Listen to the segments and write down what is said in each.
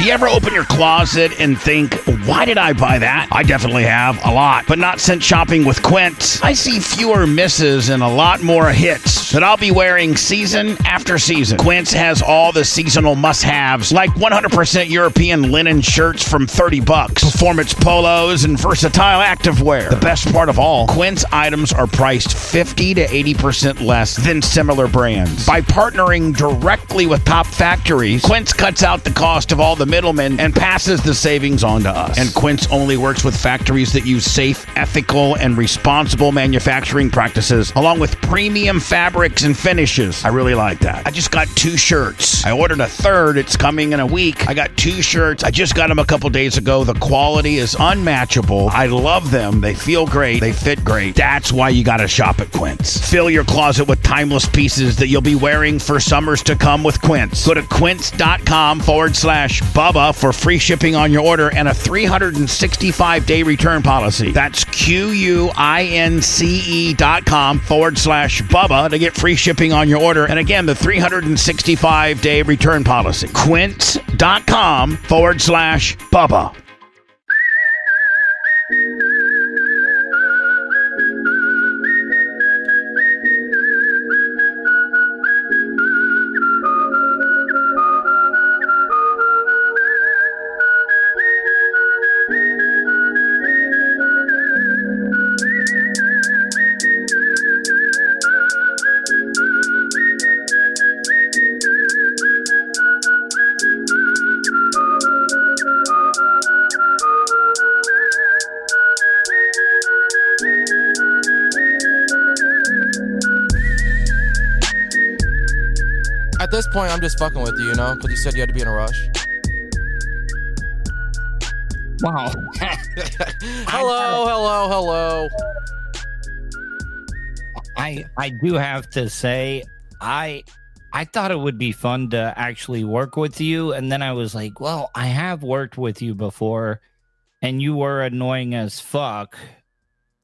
Do you ever open your closet and think, why did I buy that? I definitely have, a lot. But not since shopping with Quince. I see fewer misses and a lot more hits that I'll be wearing season after season. Quince has all the seasonal must-haves, like 100% European linen shirts from $30, performance polos, and versatile activewear. The best part of all, Quince items are priced 50 to 80% less than similar brands. By partnering directly with top factories, Quince cuts out the cost of all the middlemen and passes the savings on to us. And Quince only works with factories that use safe, ethical, and responsible manufacturing practices, along with premium fabrics and finishes. I really like that. I just got 2 shirts. I ordered a third. It's coming in a week. I got 2 shirts. I just got them a couple days ago. The quality is unmatchable. I love them. They feel great. They fit great. That's why you got to shop at Quince. Fill your closet with timeless pieces that you'll be wearing for summers to come with Quince. Go to quince.com/Bubba for free shipping on your order and a 365-day return policy. That's QUINCE.com/Bubba to get free shipping on your order. And again, the 365-day return policy. Quince.com/Bubba. At this point, I'm just fucking with you, you know? Because you said you had to be in a rush. Wow. Hello. I do have to say, I thought it would be fun to actually work with you, and then I was like, well, I have worked with you before, and you were annoying as fuck.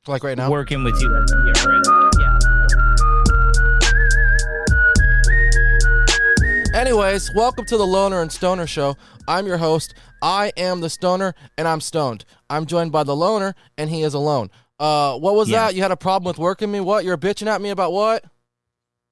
Like right now? Working with you. Yeah. Anyways, welcome to the Loner and Stoner Show. I'm your host. I am the Stoner, and I'm stoned. I'm joined by the Loner, and he is alone. What was that? You had a problem with working me? What? You're bitching at me about what?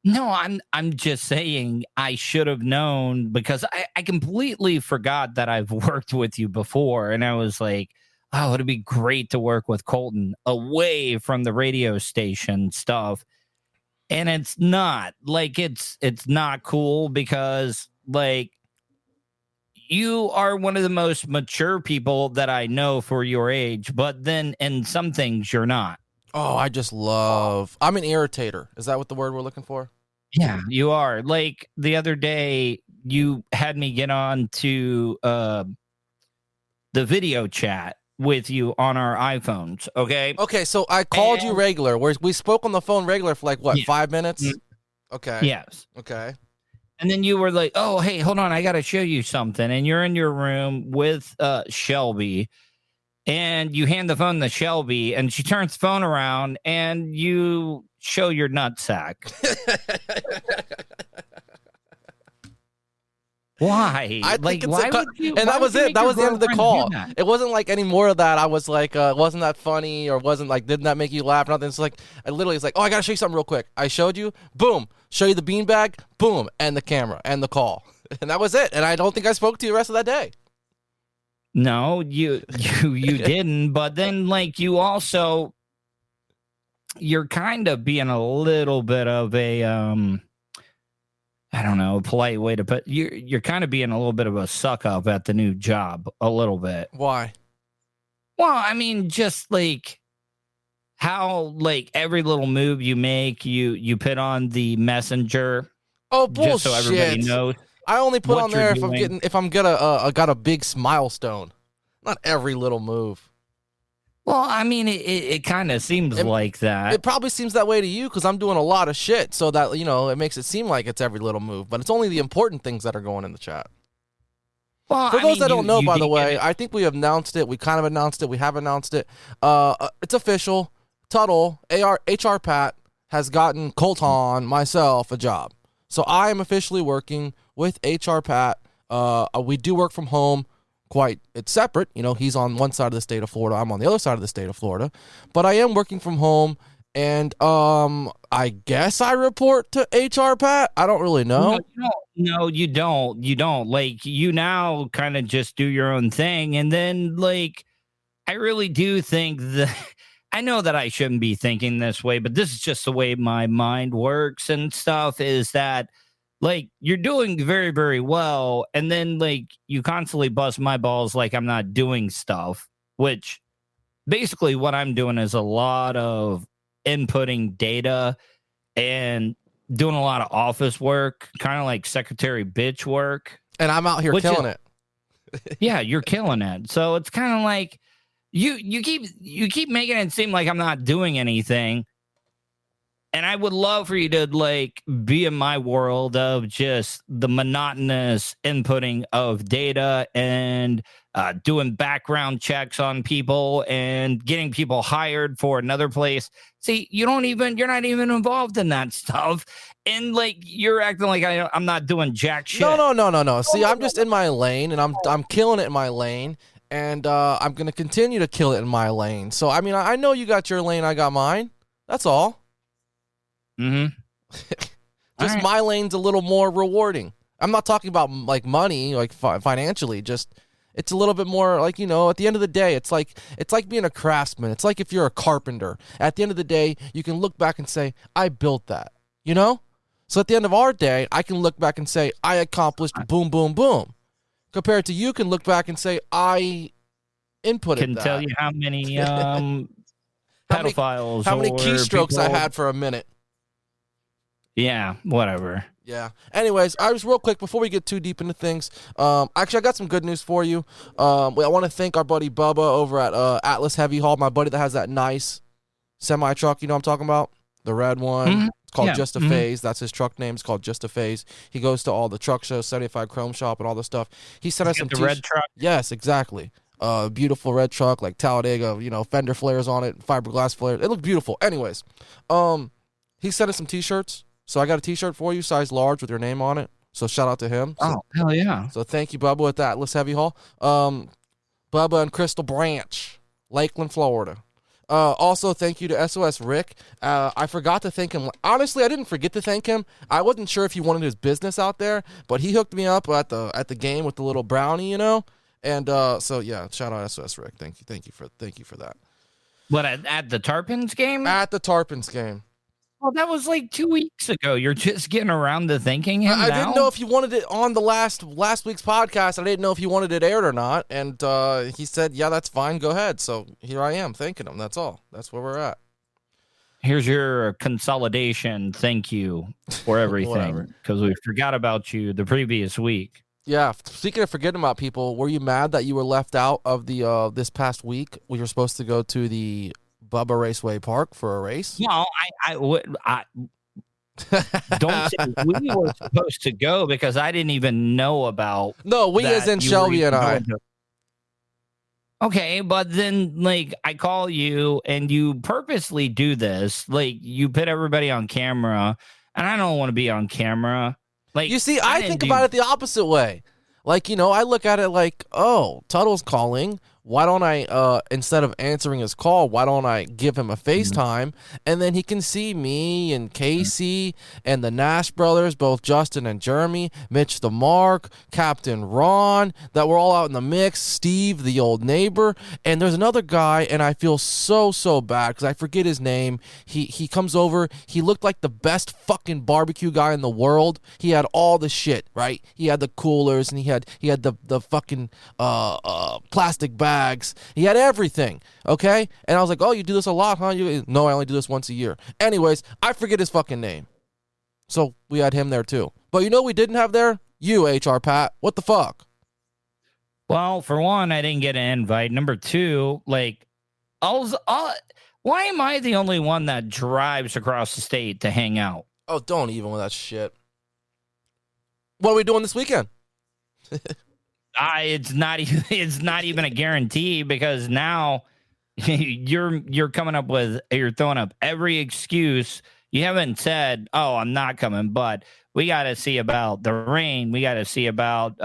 No, I'm just saying I should have known, because I completely forgot that I've worked with you before, and I was like, oh, it'd be great to work with Colton away from the radio station stuff. And it's not like it's not cool, because like you are one of the most mature people that I know for your age, but then in some things you're not. Oh, I'm an irritator. Is that what the word we're looking for? Yeah, you are. Like the other day you had me get on to the video chat with you on our iPhones, okay? Okay, so I called you regular. We spoke on the phone regular for like, what, 5 minutes? Okay. Yes. Okay. And then you were like, oh, hey, hold on, I got to show you something. And you're in your room with Shelby, and you hand the phone to Shelby, and she turns the phone around, and you show your nutsack. Why? I like, think why would you? And that was it. That was the end of the call. It wasn't like any more of that. I was like, wasn't that funny, or wasn't like, didn't that make you laugh? Nothing. It's like, I literally, it's like, oh, I gotta show you something real quick. I showed you, boom, show you the beanbag, boom, and the camera and the call, and that was it. And I don't think I spoke to you the rest of that day. No, you didn't. But then, like, you also, you're kind of being a little bit of a I don't know, a polite way to put you're kind of being a little bit of a suck up at the new job, a little bit. Why? Well, I mean, just like how like every little move you make, you put on the messenger. Oh, bullshit. Just so everybody knows. I only put on there if I'm got a big milestone. Not every little move. Well, I mean, it kind of seems like that. It probably seems that way to you because I'm doing a lot of shit, so that, you know, it makes it seem like it's every little move, but it's only the important things that are going in the chat. Well, for those that don't know, by the way, I think we have announced it. We kind of announced it. We have announced it. It's official. Tuddle, HR Pat, has gotten Colton, myself, a job. So I am officially working with HR Pat. We do work from home it's separate. You know, he's on one side of the state of Florida. I'm on the other side of the state of Florida. But I am working from home, and I guess I report to HR, Pat. I don't really know. No, you don't. You don't. Like, you now kind of just do your own thing. And then, like, I really do think that I know that I shouldn't be thinking this way, but this is just the way my mind works and stuff, is that, like, you're doing very, very well. And then, like, you constantly bust my balls like I'm not doing stuff, which basically what I'm doing is a lot of inputting data and doing a lot of office work, kind of like secretary bitch work. And I'm out here killing it. Yeah, you're killing it. So it's kind of like you keep making it seem like I'm not doing anything. And I would love for you to, like, be in my world of just the monotonous inputting of data and doing background checks on people and getting people hired for another place. See, you're not even involved in that stuff. And, like, you're acting like I'm not doing jack shit. No. See, I'm just in my lane, and I'm killing it in my lane. And I'm going to continue to kill it in my lane. So, I mean, I know you got your lane, I got mine. That's all. Mm-hmm. Just right. My lane's a little more rewarding. I'm not talking about, like, money, like, financially. Just, it's a little bit more, like, you know, at the end of the day, it's like being a craftsman. It's like if you're a carpenter. At the end of the day, you can look back and say, I built that, you know? So at the end of our day, I can look back and say, I accomplished boom, boom, boom. Compared to you can look back and say, I inputted can that. Tell you how many pedophiles. How many keystrokes I had for a minute. Yeah, whatever. Yeah. Anyways, I was real quick before we get too deep into things. Actually, I got some good news for you. I want to thank our buddy Bubba over at Atlas Heavy Haul, my buddy that has that nice semi truck. You know what I'm talking about? The red one. Mm-hmm. It's called Just a Phase. That's his truck name. It's called Just a Phase. He goes to all the truck shows, 75 Chrome Shop, and all this stuff. He sent us some red truck. Yes, exactly. Beautiful red truck, like Talladega. You know, fender flares on it, fiberglass flares. It looked beautiful. Anyways, he sent us some T-shirts. So I got a T-shirt for you, size large, with your name on it. So shout out to him. Oh, hell yeah. So thank you, Bubba, with that Atlas Heavy Haul. Bubba and Crystal Branch, Lakeland, Florida. Also, thank you to SOS Rick. I forgot to thank him. Honestly, I didn't forget to thank him. I wasn't sure if he wanted his business out there, but he hooked me up at the game with the little brownie, you know. And so yeah, shout out SOS Rick. Thank you for that. What, at the Tarpons game? At the Tarpons game. Well, that was like 2 weeks ago. You're just getting around to thanking him. I didn't know if you wanted it on the last week's podcast. I didn't know if you wanted it aired or not. And he said, yeah, that's fine. Go ahead. So here I am thanking him. That's all. That's where we're at. Here's your consolidation. Thank you for everything. Because we forgot about you the previous week. Yeah. Speaking of forgetting about people, were you mad that you were left out of the this past week? We were supposed to go to the Bubba Raceway Park for a race? No, I don't say we were supposed to go because I didn't even know about. No, we as in Shelby and I. Okay, but then, like, I call you and you purposely do this. Like, you put everybody on camera, and I don't want to be on camera. Like, you see, I think about it the opposite way. Like, you know, I look at it like, oh, Tuddle's calling. Why don't I, instead of answering his call, why don't I give him a FaceTime? And then he can see me and Casey and the Nash brothers, both Justin and Jeremy, Mitch the Mark, Captain Ron, that we're all out in the mix, Steve, the old neighbor. And there's another guy, and I feel so bad because I forget his name. He comes over. He looked like the best fucking barbecue guy in the world. He had all the shit, right? He had the coolers, and he had the fucking plastic bags. He had everything, okay? And I was like, oh, you do this a lot, huh? No, I only do this once a year. Anyways, I forget his fucking name. So we had him there too. But you know we didn't have there? You, HR Pat. What the fuck? Well, for one, I didn't get an invite. Number two, like, why am I the only one that drives across the state to hang out? Oh, don't even with that shit. What are we doing this weekend? It's not even a guarantee because now you're throwing up every excuse You haven't said, "Oh, I'm not coming," but we got to see about the rain. We got to see about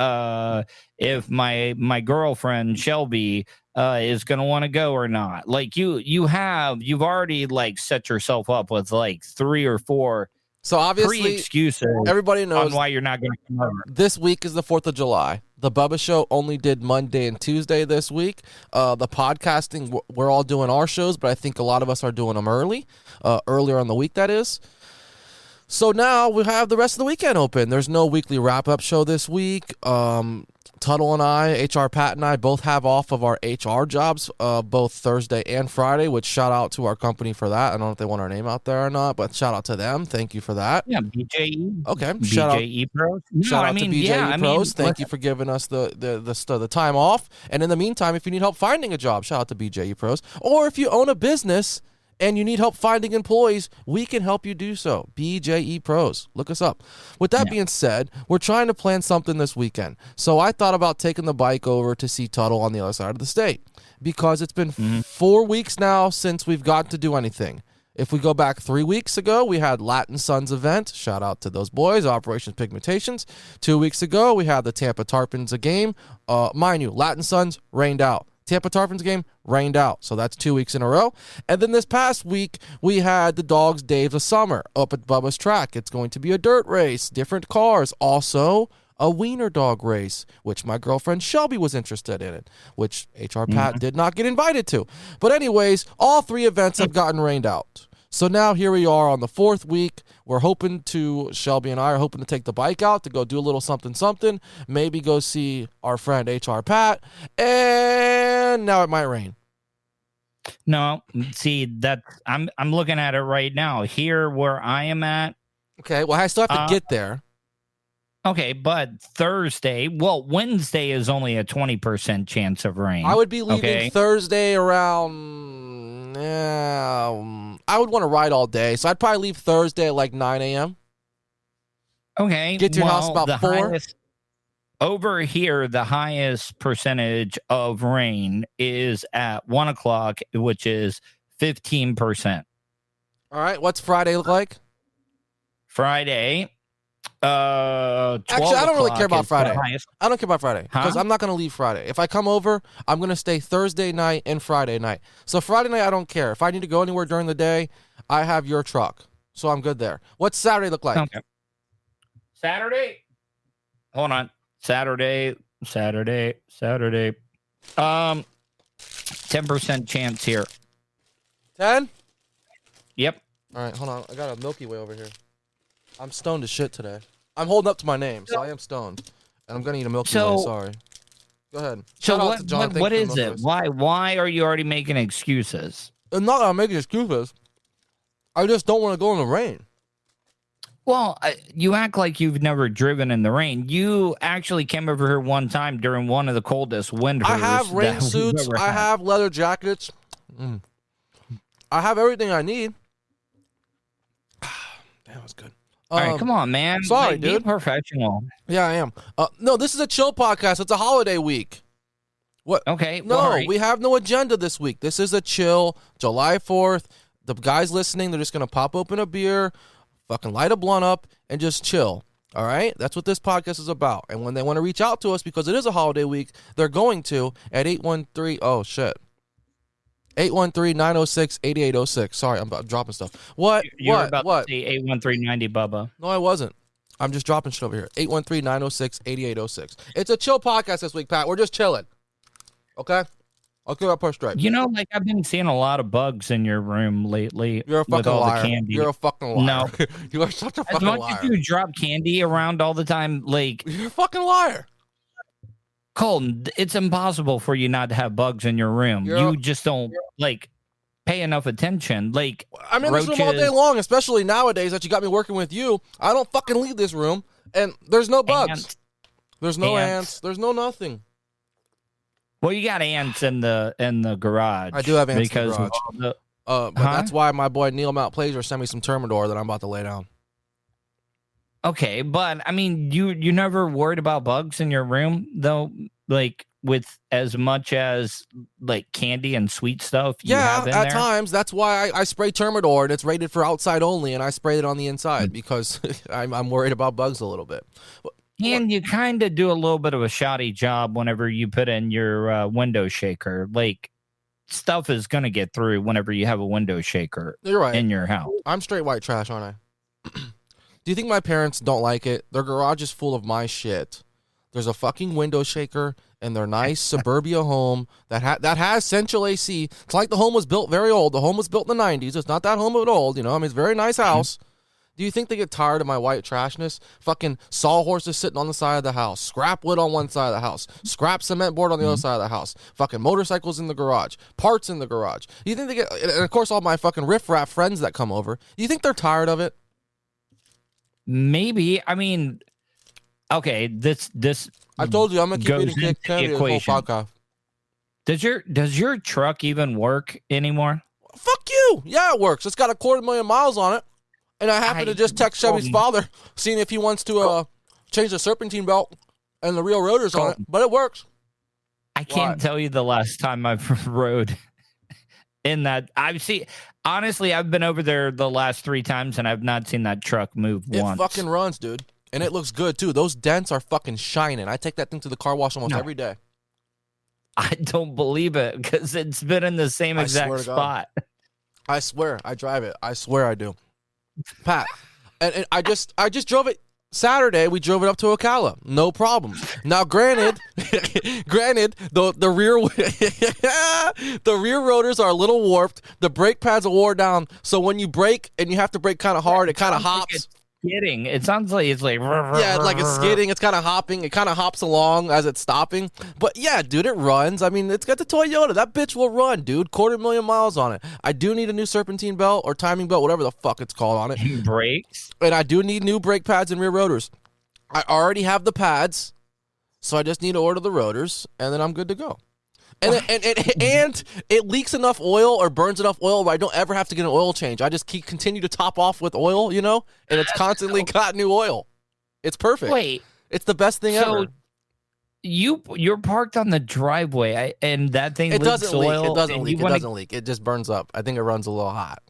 if my girlfriend Shelby is going to want to go or not. Like you've already like set yourself up with like 3 or 4 So obviously, excuses. Everybody knows on why you're not going to come over. This week is the 4th of July. The Bubba Show only did Monday and Tuesday this week. The podcasting, we're all doing our shows, but I think a lot of us are doing them earlier on the week, that is. So now we have the rest of the weekend open. There's no weekly wrap-up show this week. Tuddle and I, HR Pat and I, both have off of our HR jobs both Thursday and Friday, which shout out to our company for that. I don't know if they want our name out there or not, but shout out to them. Thank you for that. Yeah, BJE. Okay. BJE Pros. Shout out to BJE Pros. Thank you for giving us the time off. And in the meantime, if you need help finding a job, shout out to BJE Pros. Or if you own a business and you need help finding employees, we can help you do so. BJE Pros. Look us up. With that being said, we're trying to plan something this weekend. So I thought about taking the bike over to see Tuddle on the other side of the state because it's been 4 weeks now since we've got to do anything. If we go back 3 weeks ago, we had Latin Sons event. Shout out to those boys, Operation Pigmentations. 2 weeks ago, we had the Tampa Tarpons game. Mind you, Latin Sons rained out. Tampa Tarpons game rained out, so that's 2 weeks in a row. And then this past week, we had the Dogs Days of Summer up at Bubba's track. It's going to be a dirt race, different cars, also a wiener dog race, which my girlfriend Shelby was interested in it, which HR Pat did not get invited to. But anyways, all 3 events have gotten rained out. So now here we are on the 4th week. Shelby and I are hoping to take the bike out to go do a little something, maybe go see our friend HR Pat, and now it might rain. No, see I'm looking at it right now. Here where I am at. Okay, well I still have to get there. Okay, but Wednesday is only a 20% chance of rain. I would be leaving Thursday around. I would want to ride all day, so I'd probably leave Thursday at like 9 a.m. Okay. Get to your house about 4. Over here, the highest percentage of rain is at 1 o'clock, which is 15%. All right. What's Friday look like? Friday. Actually, I don't really care about Friday. I don't care about Friday because I'm not going to leave Friday. If I come over, I'm going to stay Thursday night and Friday night. So Friday night, I don't care. If I need to go anywhere during the day, I have your truck. So I'm good there. What's Saturday look like? Okay. Saturday. Hold on. Saturday. 10% chance here. 10? Yep. All right, hold on. I got a Milky Way over here. I'm stoned as shit today. I'm holding up to my name, so I am stoned. And I'm going to eat a Milky Way, sorry. Go ahead. What is it? Why are you already making excuses? I'm not going to make excuses. I just don't want to go in the rain. Well, you act like you've never driven in the rain. You actually came over here one time during one of the coldest winters. I have rain suits. I have leather jackets. I have everything I need. That was good. All right, come on, man. Sorry, dude. Be professional. Yeah, I am. No, this is a chill podcast. It's a holiday week. What? Okay. No, we have no agenda this week. This is a chill July 4th. The guys listening, they're just going to pop open a beer, fucking light a blunt up, and just chill. All right? That's what this podcast is about. And when they want to reach out to us, because it is a holiday week, they're going to at 813, oh, shit. 813-906-8806. Sorry, I'm dropping stuff. What? You were about to say 813-90, Bubba. No, I wasn't. I'm just dropping shit over here. 813-906-8806. It's a chill podcast this week, Pat. We're just chilling. Okay? I'll give that push straight. You know, like I've been seeing a lot of bugs in your room lately. You're a fucking with all liar. The candy. You're a fucking liar. No. You are such a fucking liar. As much as you drop candy around all the time, like... You're a fucking liar. Colton, it's impossible for you not to have bugs in your room. You just don't, like, pay enough attention. Like, I'm in this room all day long, especially nowadays that you got me working with you. I don't fucking leave this room, and there's no bugs. There's no ants. There's no nothing. Well, you got ants in the garage. I do have ants in the garage. But that's why my boy Neil Mount Placer sent me some Termidor that I'm about to lay down. Okay, but I mean, you never worried about bugs in your room though. Like with as much as like candy and sweet stuff you have in at there? times. That's why I spray Termidor, and it's rated for outside only, and I sprayed it on the inside because I'm worried about bugs a little bit. And you kind of do a little bit of a shoddy job whenever you put in your window shaker. Like, stuff is going to get through whenever you have a window shaker You're right. in your house. I'm straight white trash, aren't I? Do you think my parents don't like it? Their garage is full of my shit. There's a fucking window shaker in their nice suburbia home that has central AC. It's like the home was built very old. The home was built in the 90s. It's not that home at old, you know. I mean, it's a very nice house. Do you think they get tired of my white trashness? Fucking sawhorses sitting on the side of the house, scrap wood on one side of the house, scrap cement board on the other side of the house, fucking motorcycles in the garage, parts in the garage. Do you think they get, and of course all my fucking riffraff friends that come over, do you think they're tired of it? Maybe. I mean, okay, this I told you I'm gonna keep goes eating into candy the the whole equation. podcast. Does your truck even work anymore? Fuck you. Yeah, it works. It's got 250,000 miles on it. And I happen to just text Chevy's father, seeing if he wants to change the serpentine belt and the real rotors on it. But it works. I can't tell you the last time I've rode in that. Honestly, I've been over there the last 3 times, and I've not seen that truck move once. It fucking runs, dude. And it looks good, too. Those dents are fucking shining. I take that thing to the car wash almost every day. I don't believe it, because it's been in the same exact spot. I swear. I drive it. I swear I do. Pat, and I just drove it Saturday. We drove it up to Ocala, no problem. Now, granted, the rear the rear rotors are a little warped. The brake pads are wore down, so when you brake and you have to brake kind of hard, it kind of hops. Skidding. It sounds like it's like like it's skidding. It's kind of hopping. It kind of hops along as it's stopping. But yeah, dude, it runs. I mean, it's got the Toyota. That bitch will run, dude. 250,000 miles on it. I do need a new serpentine belt or timing belt, whatever the fuck it's called on it. Brakes. And I do need new brake pads and rear rotors. I already have the pads, so I just need to order the rotors, and then I'm good to go. And it leaks enough oil or burns enough oil where I don't ever have to get an oil change. I just continue to top off with oil, you know, and it's constantly got new oil. It's perfect. Wait, it's the best thing ever. You're parked on the driveway, and that thing leaks doesn't oil. Leak. It doesn't leak. It doesn't leak. It just burns up. I think it runs a little hot.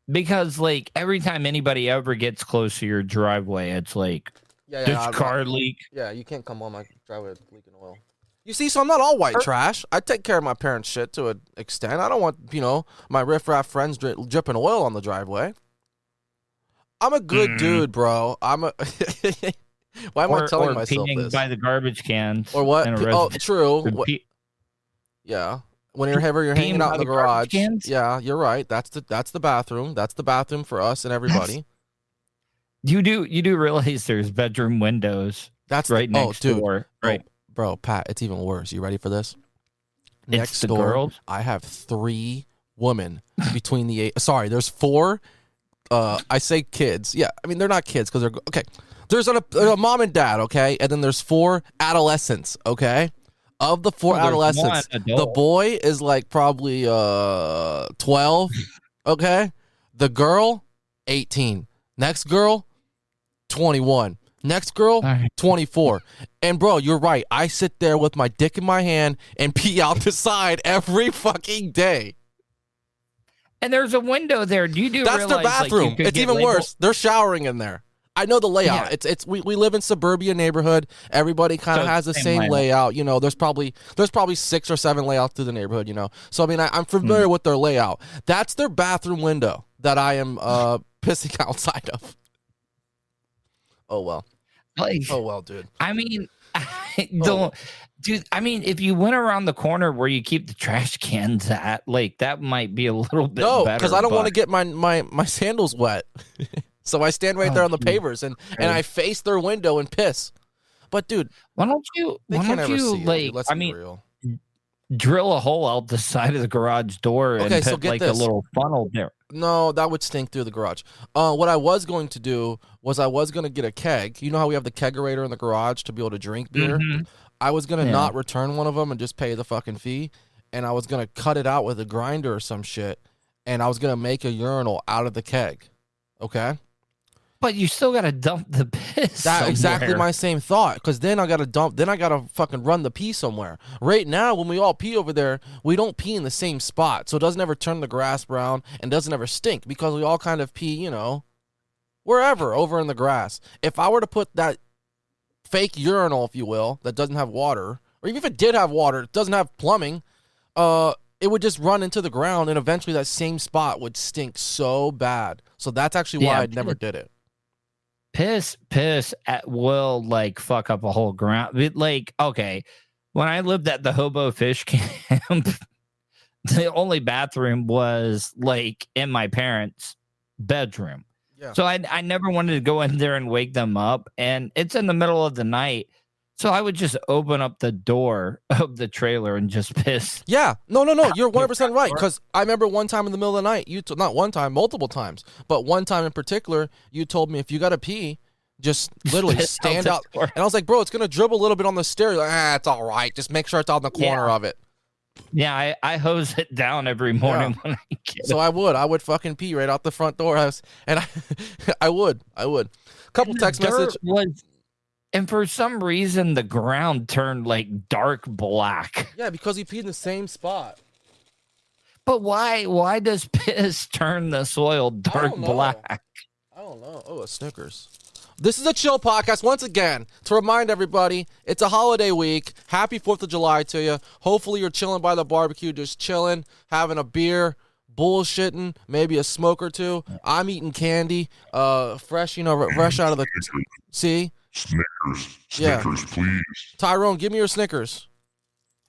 Because like every time anybody ever gets close to your driveway, it's like, car leak? Yeah, you can't come on my driveway leaking oil. You see, so I'm not all white trash. I take care of my parents' shit to an extent. I don't want, my riffraff friends dripping oil on the driveway. I'm a good dude, bro. Why am I telling myself this? By the garbage cans. Or what? Oh, true. Yeah. Whenever you're hanging out in the garage. Yeah, you're right. That's the bathroom. That's the bathroom for us and everybody. You do realize there's bedroom windows. That's right next door, right? Bro, Pat, it's even worse. You ready for this? Next door, girls? I have 3 women between the 8. Sorry, there's 4. I say kids. Yeah, I mean they're not kids because they're okay. There's a mom and dad, okay, and then there's 4 adolescents, okay. Of the 4 adolescents, the boy is like probably 12, okay. The girl, 18. Next girl, 21. Next girl, 24. And bro, you're right. I sit there with my dick in my hand and pee out the side every fucking day. And there's a window there. That's their bathroom. It's even worse. They're showering in there. I know the layout. Yeah. We live in suburbia neighborhood. Everybody kind of has the same layout. You know, there's probably 6 or 7 layouts through the neighborhood, you know. So I mean, I'm familiar with their layout. That's their bathroom window that I am pissing outside of. Oh well. Oh well, dude. I mean, dude. I mean, if you went around the corner where you keep the trash cans at, like that might be a little bit better. No, because I don't want to get my sandals wet. So I stand right there on the pavers and I face their window and piss. But dude, why don't you like? I mean, real. Drill a hole out the side of the garage door and put like a little funnel there. No, that would stink through the garage. What I was going to do was I was going to get a keg. You know how we have the kegerator in the garage to be able to drink beer? Mm-hmm. I was going to not return one of them and just pay the fucking fee. And I was going to cut it out with a grinder or some shit. And I was going to make a urinal out of the keg. Okay? But you still got to dump the piss That's somewhere. exactly my same thought. Because then I got to dump. Then I got to fucking run the pee somewhere. Right now, when we all pee over there, we don't pee in the same spot. So it doesn't ever turn the grass brown and doesn't ever stink because we all kind of pee, wherever over in the grass. If I were to put that fake urinal, if you will, that doesn't have water, or even if it did have water, it doesn't have plumbing, it would just run into the ground and eventually that same spot would stink so bad. So that's actually why I never did it. Piss will like fuck up a whole ground. Like, okay, when I lived at the hobo fish camp, the only bathroom was like in my parents' bedroom. Yeah. So I never wanted to go in there and wake them up. And it's in the middle of the night. So I would just open up the door of the trailer and just piss. Yeah. No. You're 100% right. Because I remember one time in the middle of the night, not one time, multiple times, but one time in particular, you told me if you got to pee, just literally stand out. And I was like, bro, it's going to dribble a little bit on the stairs. Like, it's all right. Just make sure it's on the corner of it. Yeah, I hose it down every morning when I get So I would fucking pee right out the front door. I would. Couple text messages. And for some reason, the ground turned like dark black. Yeah, because he peed in the same spot. But why does piss turn the soil dark black? I don't know. Oh, a Snickers. This is a chill podcast. Once again, to remind everybody, it's a holiday week. Happy 4th of July to you. Hopefully you're chilling by the barbecue, just chilling, having a beer, bullshitting, maybe a smoke or two. I'm eating candy, fresh out of the... See? Snickers, please. Tyrone, give me your Snickers.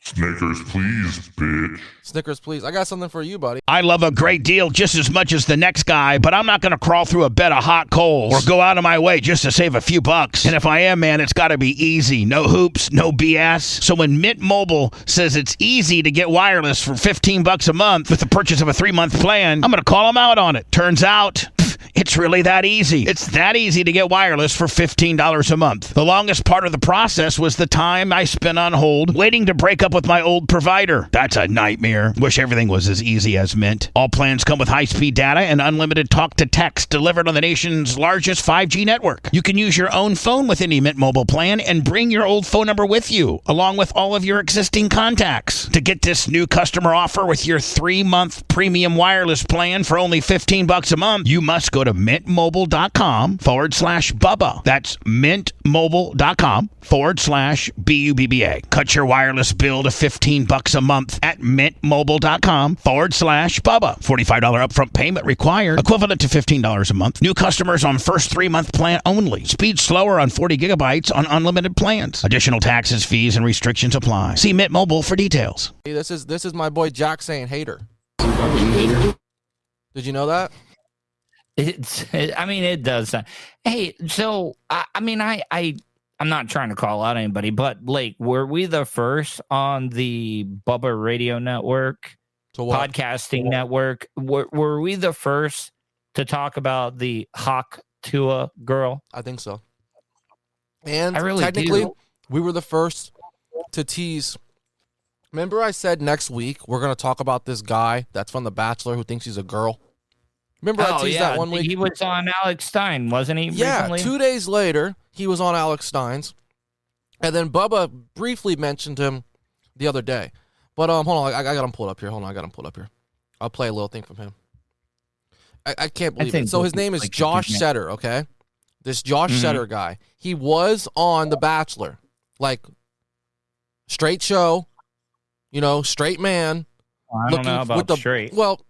Snickers, please, bitch. Snickers, please. I got something for you, buddy. I love a great deal just as much as the next guy, but I'm not going to crawl through a bed of hot coals or go out of my way just to save a few bucks. And if I am, man, it's got to be easy. No hoops, no BS. So when Mint Mobile says it's easy to get wireless for $15 a month with the purchase of a 3-month plan, I'm going to call them out on it. Turns out... it's really that easy. It's that easy to get wireless for $15 a month. The longest part of the process was the time I spent on hold waiting to break up with my old provider. That's a nightmare. Wish everything was as easy as Mint. All plans come with high-speed data and unlimited talk-to-text delivered on the nation's largest 5G network. You can use your own phone with any Mint Mobile plan and bring your old phone number with you, along with all of your existing contacts. To get this new customer offer with your 3-month premium wireless plan for only $15 a month, you must go to mintmobile.com/Bubba. That's mintmobile.com/BUBBA. Cut your wireless bill to $15 a month at mintmobile.com/Bubba. $45 upfront payment required, equivalent to $15 a month. New customers on first 3-month plan only. Speed slower on 40 gigabytes on unlimited plans. Additional taxes, fees, and restrictions apply. See Mint Mobile for details. Hey, this is my boy Jack saying hater. Did you know that? It does. Hey, so I'm not trying to call out anybody, but like, were we the first on the Bubba Radio Network, podcasting network? Were we the first to talk about the Hawk Tua girl? I think so. And I really technically, we were the first to tease. Remember, I said next week we're going to talk about this guy that's from The Bachelor who thinks he's a girl. Remember I teased that one week? He was on Alex Stein, wasn't he? Yeah, recently? 2 days later, he was on Alex Stein's. And then Bubba briefly mentioned him the other day. But hold on, I got him pulled up here. I'll play a little thing from him. I can't believe it. So his name is Josh Setter, okay? This Josh Setter guy. He was on The Bachelor. Like, straight show, straight man. Well, I don't know about straight. Well,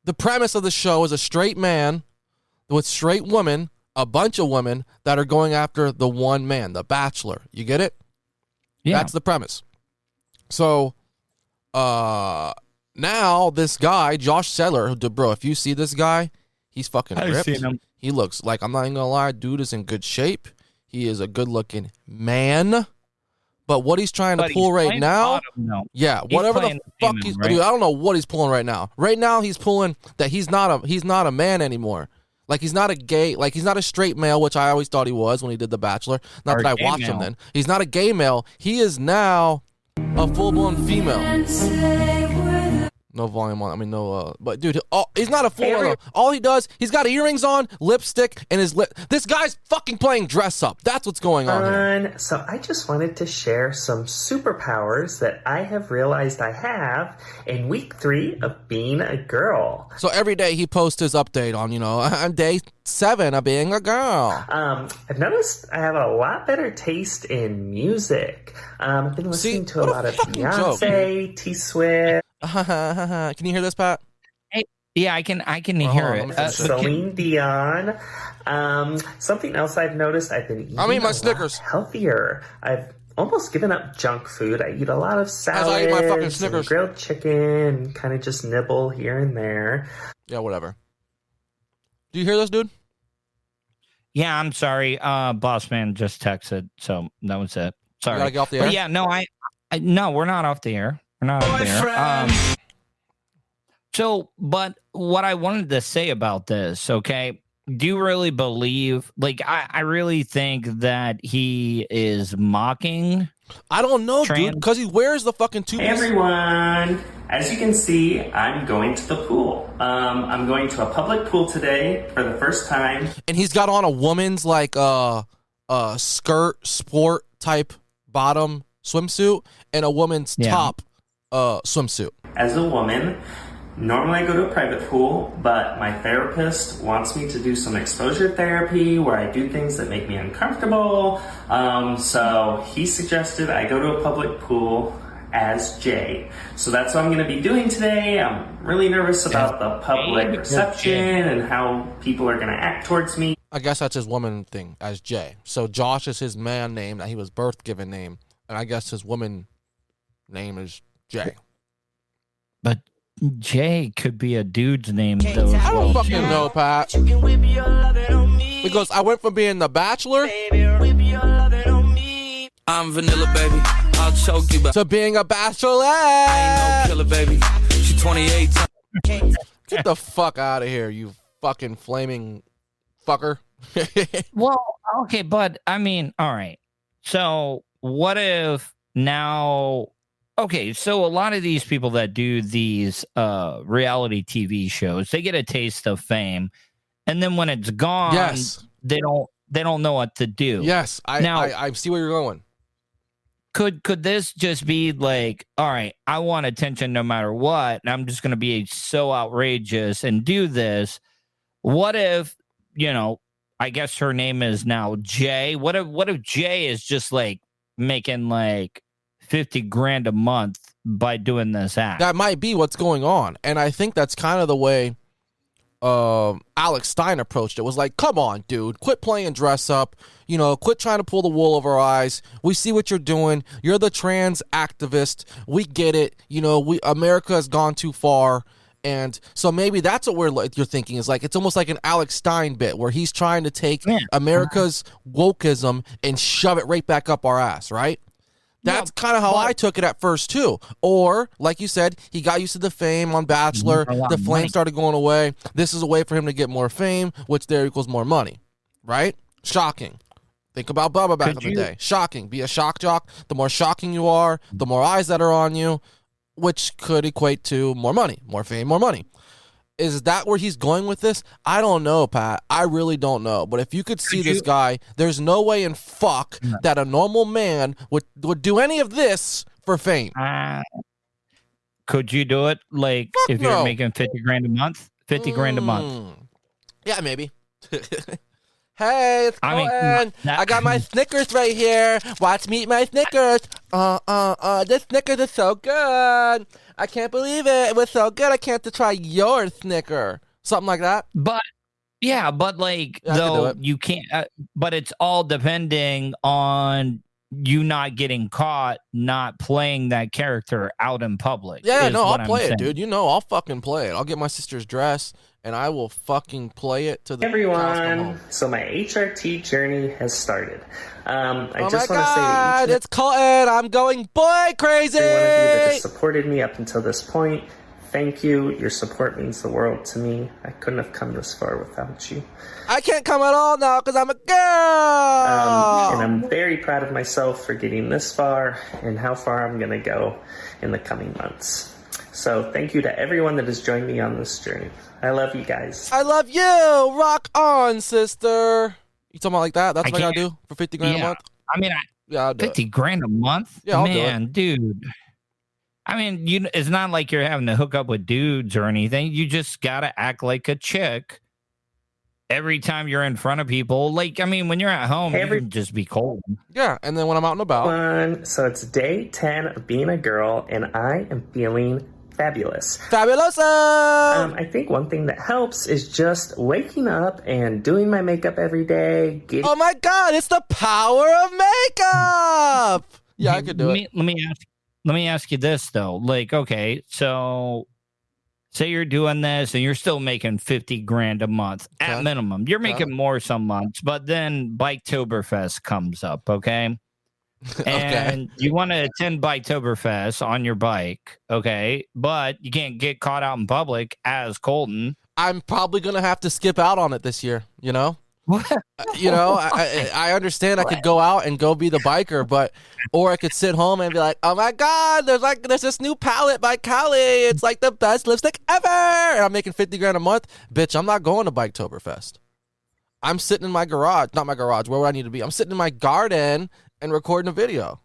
the premise of the show is a straight man with straight women, a bunch of women that are going after the one man, the Bachelor. You get it? Yeah. That's the premise. So, now this guy, Josh Settler, bro, if you see this guy, he's fucking ripped. I've seen him. He looks like, I'm not even gonna lie, dude is in good shape. He is a good-looking man. But what he's trying to pull right now, whatever the fuck he's, dude, I don't know what he's pulling right now. Right now, he's pulling that he's not a man anymore. Like, he's not a gay, like, he's not a straight male, which I always thought he was when he did The Bachelor. Not that I watched him then. He's not a gay male. He is now a full-blown female. No volume on. I mean, no. But dude, he's not a fool. All he does, he's got earrings on, lipstick, and his lip. This guy's fucking playing dress up. That's what's going on here. So I just wanted to share some superpowers that I have realized I have in week 3 of being a girl. So every day he posts his update on, on day 7 of being a girl. I've noticed I have a lot better taste in music. I've been listening to a lot of Beyonce, T Swift. Can you hear this, Pat? Yeah, I can hear it. Celine Dion. Something else I've noticed, I've been eating my Snickers. Healthier. I've almost given up junk food. I eat a lot of salads, I eat my fucking Snickers. and grilled chicken, kind of just nibble here and there. Yeah, whatever. Do you hear this, dude? Yeah, I'm sorry. Boss man just texted, so that was it. Sorry. You gotta get off the air? But yeah, no, no, we're not off the air. We're not off the air. But what I wanted to say about this, okay, do you really believe, I really think that he is mocking? I don't know, dude, because he wears the fucking two. Hey, everyone. As you can see, I'm going to the pool. I'm going to a public pool today for the first time. And he's got on a woman's, skirt, sport type bottom swimsuit and a woman's top swimsuit. As a woman, normally I go to a private pool, but my therapist wants me to do some exposure therapy where I do things that make me uncomfortable. So he suggested I go to a public pool as Jay. So that's what I'm going to be doing today. I'm really nervous about the public reception and how people are going to act towards me. I guess that's his woman thing as Jay. So Josh is his man name that he was birth given name. And I guess his woman name is Jay. But Jay could be a dude's name, though. I don't fucking know, Pat. Because I went from being the Bachelor I'm vanilla, baby. I'll choke you, to being a bachelorette. I ain't no killer, baby. She 28. Get the fuck out of here, you fucking flaming fucker. Well, okay, but I mean, all right. So what if now? Okay, so a lot of these people that do these reality TV shows, they get a taste of fame, and then when it's gone, they don't know what to do. Yes, I see where you're going. Could this just be like, all right, I want attention no matter what, and I'm just going to be so outrageous and do this? What if, I guess her name is now Jay. What if Jay is just making $50,000 a month by doing this act? That might be what's going on, and I think that's kind of the way Alex Stein approached it. Was like, come on, dude, quit playing dress up. Quit trying to pull the wool over our eyes. We see what you're doing. You're the trans activist. We get it. America has gone too far. And so maybe that's what you're thinking is it's almost like an Alex Stein bit where he's trying to take America's wokeism and shove it right back up our ass, right? That's kind of how I took it at first, too. Or, like you said, he got used to the fame on Bachelor. The flame started going away. This is a way for him to get more fame, which there equals more money, right? Shocking. Think about Bubba back in the day. Shocking. Be a shock jock. The more shocking you are, the more eyes that are on you, which could equate to more money, more fame, more money. Is that where he's going with this? I don't know, Pat. I really don't know. But if you could see this guy, there's no way in fuck that a normal man would do any of this for fame. Could you do it? If you're making $50,000 a month? $50,000 a month. Yeah, maybe. Hey, it's Colton. I got my Snickers right here. Watch me eat my Snickers. This Snickers is so good. I can't believe it. It was so good. I can't try your Snicker. Something like that. But you can't. But it's all depending on you not getting caught, not playing that character out in public. Yeah, no, I'll play it, dude. I'll fucking play it. I'll get my sister's dress and I will fucking play it to the everyone. So my HRT journey has started. I just want to say it's Colton. I'm going boy crazy. Every one of you that has supported me up until this point, thank you. Your support means the world to me. I couldn't have come this far without you. I can't come at all now because I'm a girl. And I'm very proud of myself for getting this far and how far I'm going to go in the coming months. So thank you to everyone that has joined me on this journey. I love you guys. I love you. Rock on, sister. You talking about like that? That's what I gotta do for 50 grand a month? I mean, I'll do 50 grand a month? Yeah, I'll do Man, dude. I mean, it's not like you're having to hook up with dudes or anything. You just gotta act like a chick every time you're in front of people. Like, I mean, when you're at home, you can just be cold. Yeah, and then when I'm out and about. So it's day 10 of being a girl, and I am feeling fabulous. Fabulosa! I think one thing that helps is just waking up and doing my makeup every day. Oh my God, it's the power of makeup! Yeah, I could do it. Let me ask you this, though. Like, okay, so say you're doing this and you're still making 50 grand a month at minimum. You're making more some months, but then Biketoberfest comes up, okay? And you want to attend Biketoberfest on your bike, okay? But you can't get caught out in public as Colton. I'm probably going to have to skip out on it this year, you know? I understand I could go out and go be the biker, or I could sit home and be like, oh my God, there's this new palette by Cali. It's like the best lipstick ever. And I'm making 50 grand a month. Bitch, I'm not going to Biketoberfest. I'm sitting in my garage, not my garage. Where would I need to be? I'm sitting in my garden and recording a video.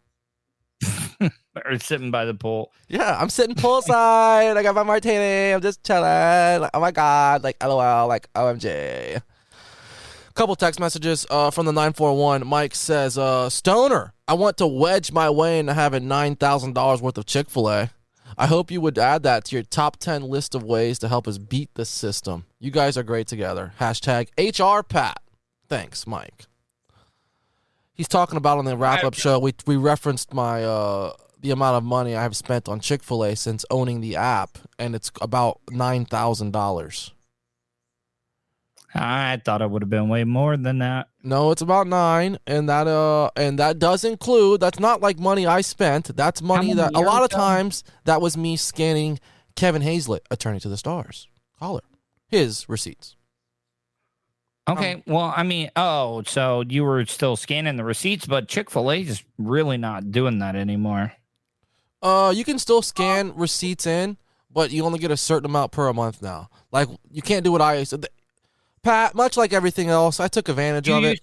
Or sitting by the pool. Yeah, I'm sitting poolside. I got my martini. I'm just chilling. Like, oh my God, like LOL, like OMG. Couple text messages from the 941. Mike says, Stoner, I want to wedge my way into having $9,000 worth of Chick-fil-A. I hope you would add that to your top 10 list of ways to help us beat the system. You guys are great together. Hashtag HRPat. Thanks, Mike. He's talking about on the wrap-up show, we referenced my the amount of money I have spent on Chick-fil-A since owning the app, and it's about $9,000. I thought it would have been way more than that. No, it's about 9, and that does include. That's not like money I spent. That's money that a lot of times that was me scanning Kevin Hazlett, Attorney to the Stars, caller, his receipts. Okay, well, I mean, so you were still scanning the receipts, but Chick-fil-A is really not doing that anymore. You can still scan receipts in, but you only get a certain amount per month now. Like, you can't do what I used to. Pat, much like everything else, I took advantage of it.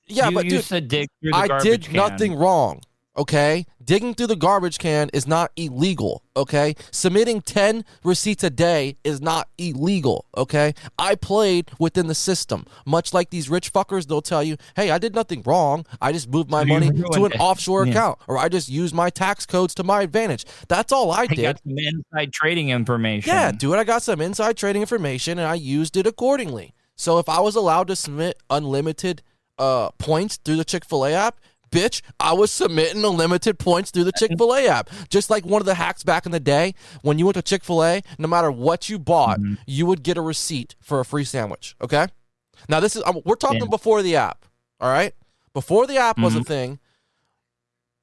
Yeah, but dude, I did nothing wrong, okay? Digging through the garbage can is not illegal, okay? Submitting 10 receipts a day is not illegal, okay? I played within the system. Much like these rich fuckers, they'll tell you, hey, I did nothing wrong. I just moved my money to an offshore account, or I just used my tax codes to my advantage. That's all I did. Got some inside trading information. Yeah, dude, I got some inside trading information, and I used it accordingly. So if I was allowed to submit unlimited points through the Chick-fil-A app, bitch, I was submitting unlimited points through the Chick-fil-A app. Just like one of the hacks back in the day, when you went to Chick-fil-A, no matter what you bought, you would get a receipt for a free sandwich, okay? Now, this is we're talking before the app, all right? Before the app was a thing,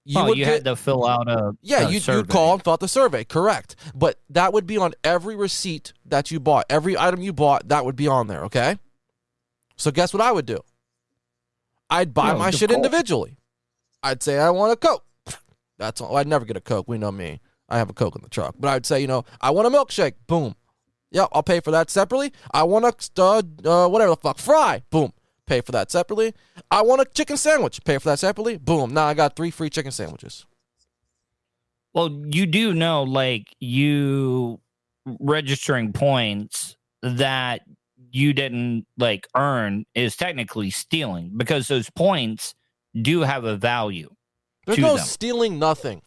you had to fill out a you'd call and fill out the survey, correct. But that would be on every receipt that you bought. Every item you bought, that would be on there, okay? So guess what I would do? I'd buy my shit individually. I'd say I want a Coke. That's all. I'd never get a Coke. We know me. I have a Coke in the truck. But I'd say, I want a milkshake. Boom. Yep, I'll pay for that separately. I want a whatever the fuck, fry. Boom. Pay for that separately. I want a chicken sandwich. Pay for that separately. Boom. Now I got 3 free chicken sandwiches. Well, you do know, like, you registering points that you didn't, like, earn is technically stealing, because those points do have a value. There's no stealing nothing.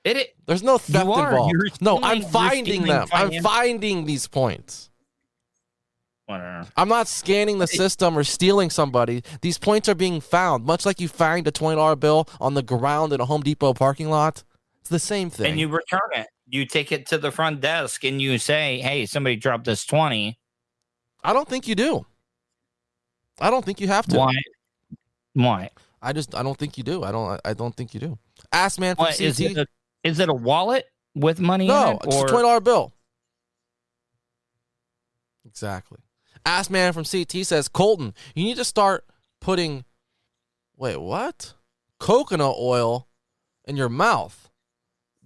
There's no theft involved. No, I'm finding them. I'm finding these points. Whatever. I'm not scanning the system or stealing somebody. These points are being found, much like you find a $20 bill on the ground in a Home Depot parking lot. It's the same thing. And you return it. You take it to the front desk and you say, hey, somebody dropped this 20. I don't think you do. I don't think you have to. Why? I don't think you do. I don't think you do. Ask man from CT. Is it a wallet with money in it? No, it's a $20 bill. Exactly. Ask man from CT says, Colton, you need to start putting, coconut oil in your mouth.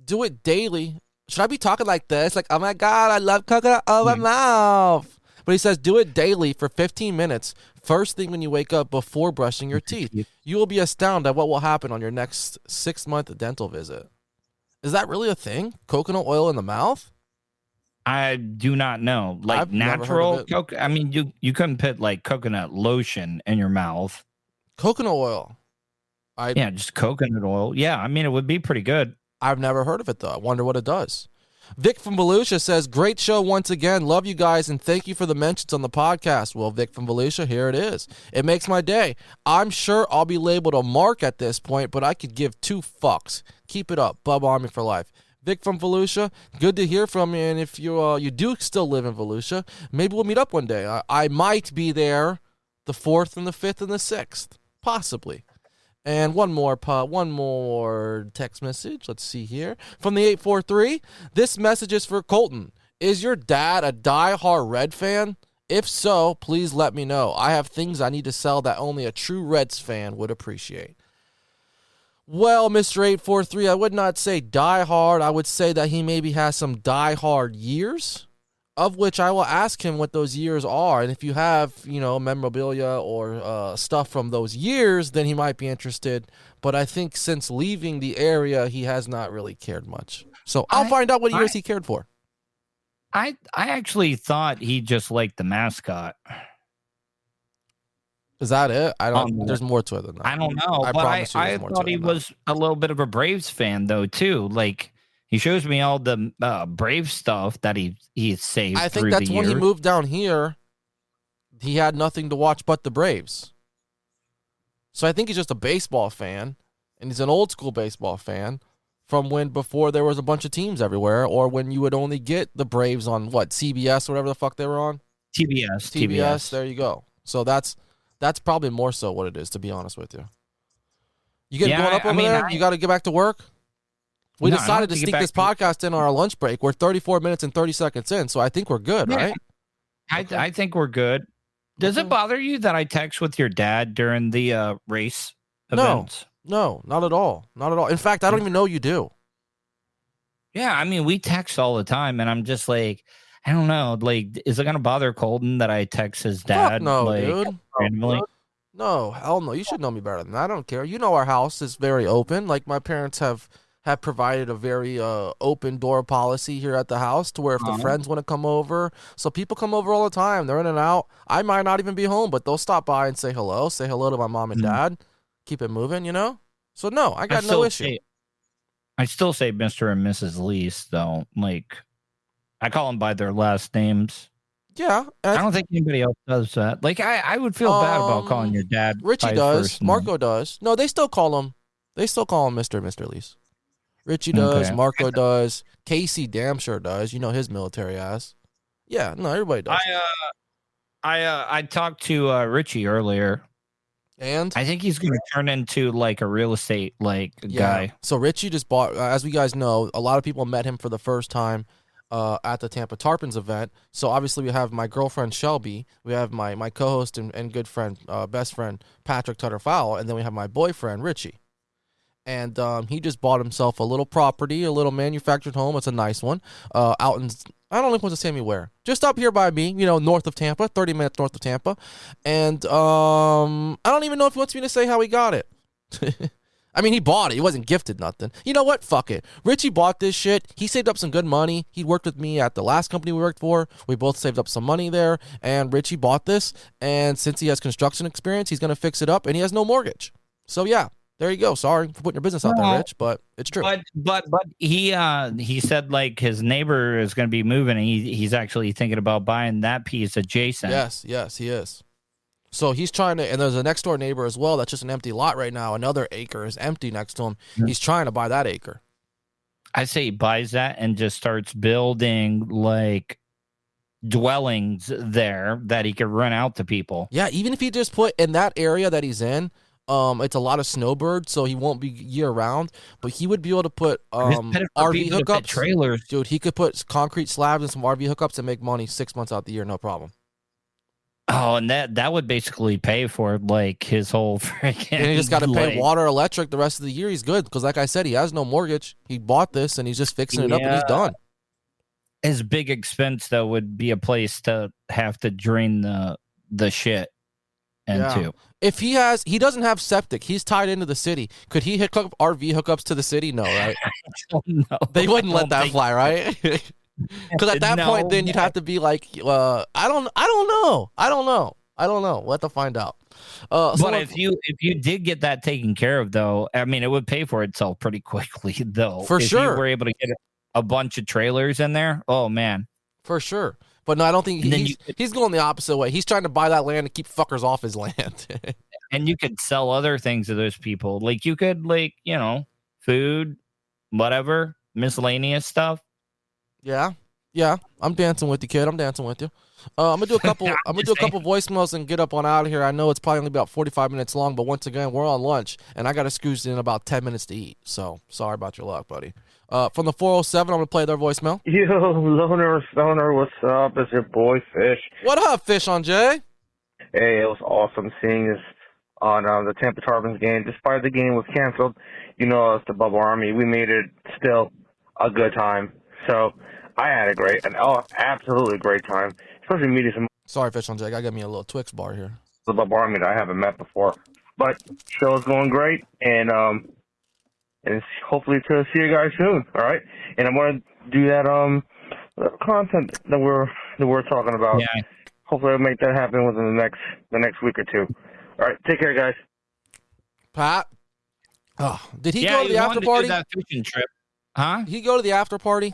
Do it daily Should I be talking like this? Like, oh my God, I love coconut oil in my mouth. But he says, do it daily for 15 minutes, first thing when you wake up before brushing your teeth. You will be astounded at what will happen on your next 6-month dental visit. Is that really a thing? Coconut oil in the mouth? I do not know. Like I've never natural heard of it. I mean, you couldn't put like coconut lotion in your mouth. Coconut oil. Yeah, just coconut oil. Yeah, I mean, it would be pretty good. I've never heard of it, though. I wonder what it does. Vic from Volusia says, great show once again. Love you guys, and thank you for the mentions on the podcast. Well, Vic from Volusia, here it is. It makes my day. I'm sure I'll be labeled a mark at this point, but I could give 2 fucks. Keep it up. Bubba Army for life. Vic from Volusia, good to hear from you. And if you do still live in Volusia, maybe we'll meet up one day. I might be there the 4th and the 5th and the 6th, possibly. And one more text message. Let's see here. From the 843, this message is for Colton. Is your dad a die-hard Red fan? If so, please let me know. I have things I need to sell that only a true Reds fan would appreciate. Well, Mr. 843, I would not say die-hard. I would say that he maybe has some die-hard years, of which I will ask him what those years are. And if you have, memorabilia or stuff from those years, then he might be interested. But I think since leaving the area, he has not really cared much. So I'll find out what years he cared for. I actually thought he just liked the mascot. Is that it? I don't. There's more to it than that. I don't know. I thought he was a little bit of a Braves fan, though, too. Like, he shows me all the Brave stuff that he saved. I think that's when he moved down here. He had nothing to watch but the Braves. So I think he's just a baseball fan, and he's an old school baseball fan from before there was a bunch of teams everywhere, or when you would only get the Braves on CBS or whatever the fuck they were on. TBS. There you go. So that's probably more so what it is, to be honest with you. You going up over there? You got to get back to work? We decided to sneak this podcast in on our lunch break. We're 34 minutes and 30 seconds in, so I think we're good, right? I think we're good. Does it bother you that I text with your dad during the race events? No, not at all. Not at all. In fact, I don't even know you do. Yeah, I mean, we text all the time, and I'm just like, I don't know. Like, is it going to bother Colton that I text his dad? Fuck no, dude. Randomly? No, hell no. You should know me better than that. I don't care. You know our house is very open. Like, my parents have provided a very open door policy here at the house to where if the friends want to come over. So people come over all the time. They're in and out. I might not even be home, but they'll stop by and say hello. Say hello to my mom and dad. Keep it moving, So, no, I got no issue. I still say Mr. and Mrs. Lease, though. Like, I call them by their last names. Yeah. I don't think anybody else does that. Like, I would feel bad about calling your dad. Richie does. Marco does. No, they still call him Mr. and Mr. Lease. Richie does. Okay. Marco does. Casey damn sure does. His military ass. Yeah, no, everybody does. I talked to Richie earlier. And I think he's going to turn into like a real estate guy. So Richie just bought, as we guys know, a lot of people met him for the first time at the Tampa Tarpons event. So obviously we have my girlfriend Shelby, we have my co-host and good friend, best friend Patrick Tutterfowl, and then we have my boyfriend Richie. And he just bought himself a little property, a little manufactured home. It's a nice one, out in, I don't know if it's say me where. Just up here by me, north of Tampa, 30 minutes north of Tampa. And I don't even know if he wants me to say how he got it. I mean, he bought it. He wasn't gifted nothing. You know what? Fuck it. Richie bought this shit. He saved up some good money. He worked with me at the last company we worked for. We both saved up some money there. And Richie bought this. And since he has construction experience, he's going to fix it up. And he has no mortgage. So, yeah. There you go. Sorry for putting your business out there, Rich, but it's true. But he said like his neighbor is going to be moving, and he's actually thinking about buying that piece adjacent. Yes, he is. So he's trying to, and there's a next door neighbor as well. That's just an empty lot right now. Another acre is empty next to him. Yeah. He's trying to buy that acre. I say he buys that and just starts building like dwellings there that he could rent out to people. Yeah, even if he just put in that area that he's in. It's a lot of snowbirds, so he won't be year round. But he would be able to put RV hookups. Trailers, dude. He could put concrete slabs and some RV hookups and make money 6 months out the year, no problem. Oh, and that would basically pay for like his whole freaking. And he just got to pay like, water, electric the rest of the year. He's good because, like I said, he has no mortgage. He bought this and he's just fixing it up and he's done. His big expense though would be a place to have to drain the shit into. Yeah. If he doesn't have septic, he's tied into the city. Could he hook up RV hookups to the city? No, right? No, They wouldn't let that fly, right? Because at that point, then you'd have to be like, I don't know. We'll have to find out. But if you did get that taken care of, though, I mean, it would pay for itself pretty quickly, though. For if sure. you were able to get a bunch of trailers in there. Oh man, for sure. But no, I don't think he's going the opposite way. He's trying to buy that land to keep fuckers off his land. And you could sell other things to those people. Like you could, food, whatever, miscellaneous stuff. Yeah. I'm dancing with you, kid. I'm dancing with you. I'm gonna do a couple. I'm gonna do a couple voicemails and get up on out of here. I know it's probably only about 45 minutes long, but once again, we're on lunch, and I got to squeeze in about 10 minutes to eat. So sorry about your luck, buddy. From the 407, I'm gonna play their voicemail. Yo, Loner Stoner, what's up? It's your boy Fish. What up, Fish on Jay? Hey, it was awesome seeing this on the Tampa Tarpons game. Despite the game was canceled, you know us, the Bubba Army, we made it still a good time. So I had absolutely great time, especially meeting some. Sorry, Fish on Jay. I got me a little Twix bar here. The Bubba Army that I haven't met before, but show's going great, and hopefully to see you guys soon. All right, and I'm gonna do that content that we're talking about. Yeah. Hopefully I'll make that happen within the next week or two. All right, take care, guys. Pat? Oh, did he go to the after party? That fishing trip, huh? Did he go to the after party?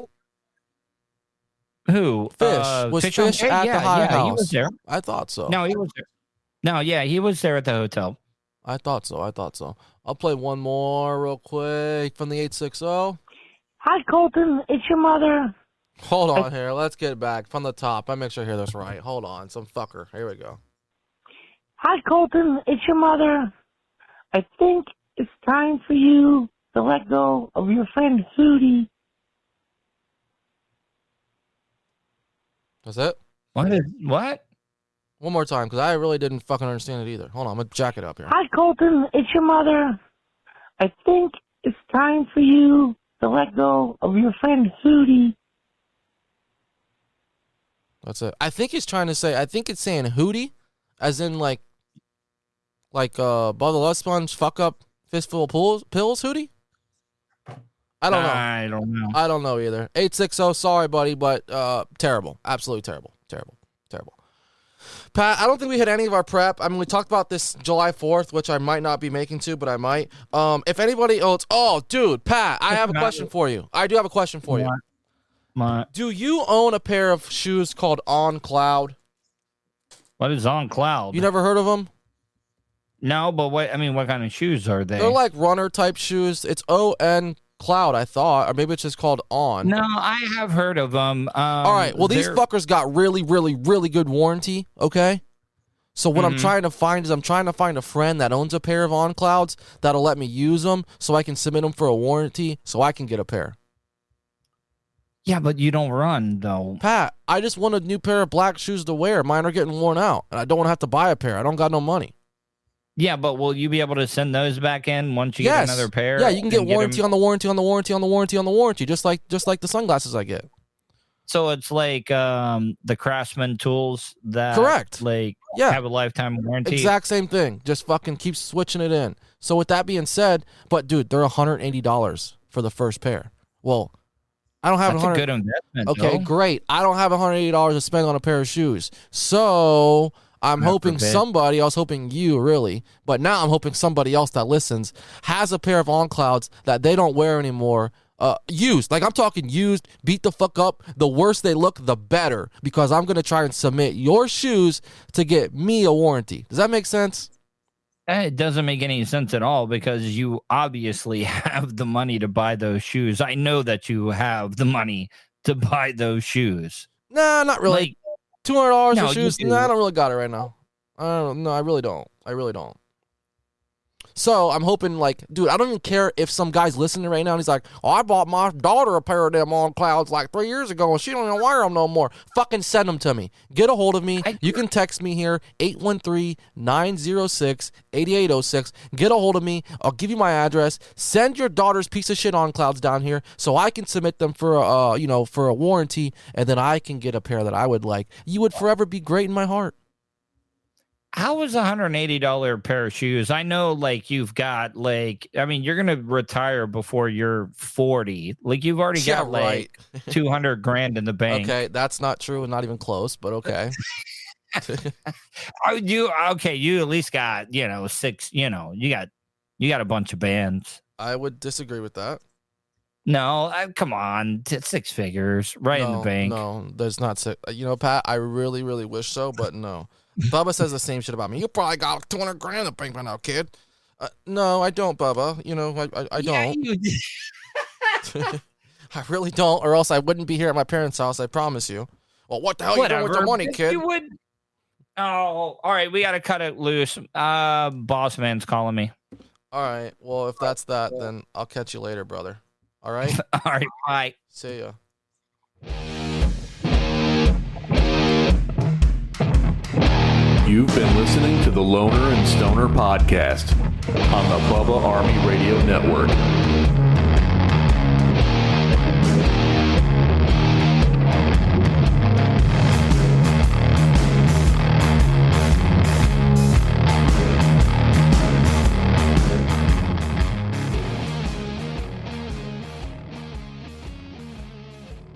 Who? Fish. Was Fish at the High House? He was there. I thought so. No, he was there. No, yeah, he was there at the hotel. I thought so. I'll play one more real quick from the 860. Hi, Colton. It's your mother. Hold on here. Let's get back from the top. I make sure I hear this right. Hold on. Some fucker. Here we go. Hi, Colton. It's your mother. I think it's time for you to let go of your friend Hootie. That's it? What? One more time, because I really didn't fucking understand it either. Hold on. I'm going to jack it up here. Hi, Colton. It's your mother. I think it's time for you to let go of your friend Hootie. That's it. I think he's trying to say, I think it's saying Hootie, as in like Bubba Love Sponge fuck up fistful of pills Hootie? I don't know. I don't know either. 860, sorry, buddy, but terrible. Absolutely terrible. Pat, I don't think we hit any of our prep. I mean, we talked about this July 4th, which I might not be making to, but I might. If anybody else... Oh, dude, Pat, I have a question for you. I do have a question for you. What? Do you own a pair of shoes called On Cloud? What is On Cloud? You never heard of them? No, but what kind of shoes are they? They're like runner-type shoes. It's O-N Cloud, I thought, or maybe it's just called On. No, I have heard of them. All right, well, these fuckers got really, really, really good warranty, okay? So what I'm trying to find is I'm trying to find a friend that owns a pair of On Clouds that'll let me use them so I can submit them for a warranty so I can get a pair. Yeah, but you don't run, though. Pat, I just want a new pair of black shoes to wear. Mine are getting worn out, and I don't want to have to buy a pair. I don't got no money. Yeah, but will you be able to send those back in once you get another pair? Yeah, you can get warranty on the warranty on the warranty on the warranty on the warranty, just like the sunglasses I get. So it's like the Craftsman tools that correct, have a lifetime warranty. Exact same thing. Just fucking keep switching it in. So with that being said, but dude, they're $180 for the first pair. Well, I don't have That's a good investment. Okay, though. great. I don't have $180 to spend on a pair of shoes. So I'm hoping somebody, I was hoping you really, but now I'm hoping somebody else that listens has a pair of On Clouds that they don't wear anymore. Used. Like I'm talking used, beat the fuck up. The worse they look, the better. Because I'm going to try and submit your shoes to get me a warranty. Does that make sense? It doesn't make any sense at all because you obviously have the money to buy those shoes. I know that you have the money to buy those shoes. Nah, not really. Like, $200 for shoes? Nah, I don't really got it right now. I really don't. So I'm hoping, like, dude, I don't even care if some guy's listening right now and he's like, oh, I bought my daughter a pair of them on clouds like 3 years ago and she don't even wear them no more. Fucking send them to me. Get a hold of me. You can text me here, 813-906-8806. Get a hold of me. I'll give you my address. Send your daughter's piece of shit on clouds down here so I can submit them for a warranty, and then I can get a pair that I would like. You would forever be great in my heart. How is $180 pair of shoes? I know, like, you've got, like, I mean, you're gonna retire before you're 40. Like, you've already got like $200,000 in the bank. Okay, that's not true and not even close, but okay. You at least got, six. You got a bunch of bands. I would disagree with that. No, come on, 6 figures right in the bank. No, there's not 6. Pat, I really, really wish so, but no. Bubba says the same shit about me. You probably got $200,000 in the bank by now, kid. No, I don't, Bubba. I don't. I really don't, or else I wouldn't be here at my parents' house. I promise you. Well, what the hell are you doing with the money, kid? You would. Oh, all right. We got to cut it loose. Boss man's calling me. All right. Well, if that's that, then I'll catch you later, brother. All right. All right. Bye. See ya. You've been listening to the Loner and Stoner podcast on the Bubba Army Radio Network.